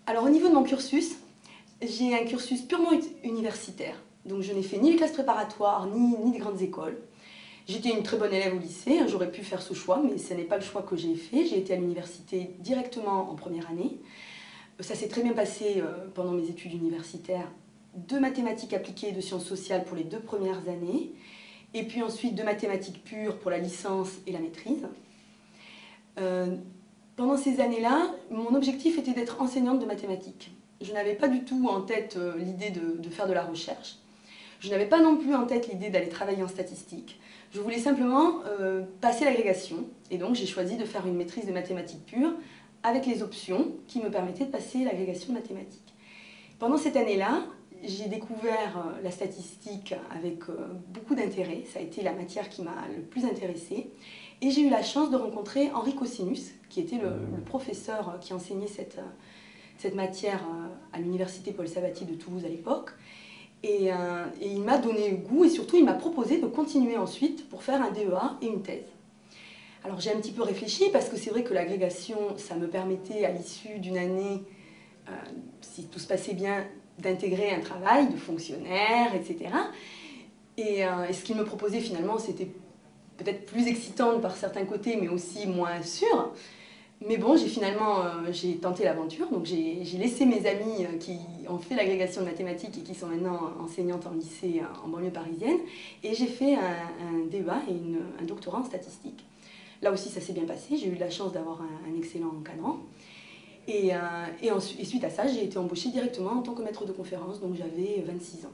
Alors au niveau de mon cursus, j'ai un cursus purement universitaire. Donc je n'ai fait ni les classes préparatoires, ni des grandes écoles. J'étais une très bonne élève au lycée, j'aurais pu faire ce choix, mais ce n'est pas le choix que j'ai fait. J'ai été à l'université directement en première année. Ça s'est très bien passé pendant mes études universitaires. De mathématiques appliquées et de sciences sociales pour les 2 premières années. Et puis ensuite de mathématiques pures pour la licence et la maîtrise. Pendant ces années-là, mon objectif était d'être enseignante de mathématiques. Je n'avais pas du tout en tête l'idée de faire de la recherche. Je n'avais pas non plus en tête l'idée d'aller travailler en statistique. Je voulais simplement passer l'agrégation. Et donc j'ai choisi de faire une maîtrise de mathématiques pures avec les options qui me permettaient de passer l'agrégation de mathématiques. Pendant cette année-là, j'ai découvert la statistique avec beaucoup d'intérêt. Ça a été la matière qui m'a le plus intéressée. Et j'ai eu la chance de rencontrer Henri Cosinus, qui était le professeur qui enseignait cette matière à l'université Paul Sabatier de Toulouse à l'époque. Et il m'a donné goût et surtout il m'a proposé de continuer ensuite pour faire un DEA et une thèse. Alors j'ai un petit peu réfléchi parce que c'est vrai que l'agrégation, ça me permettait à l'issue d'une année, si tout se passait bien, d'intégrer un travail de fonctionnaire, etc. Et ce qu'il me proposait finalement, c'était peut-être plus excitant par certains côtés, mais aussi moins sûr. Mais bon, j'ai tenté l'aventure, donc j'ai laissé mes amis qui ont fait l'agrégation de mathématiques et qui sont maintenant enseignantes en lycée en banlieue parisienne, et j'ai fait un DEA et un doctorat en statistique. Là aussi, ça s'est bien passé, j'ai eu la chance d'avoir un excellent encadrant. Et suite à ça, j'ai été embauchée directement en tant que maître de conférence, donc j'avais 26 ans.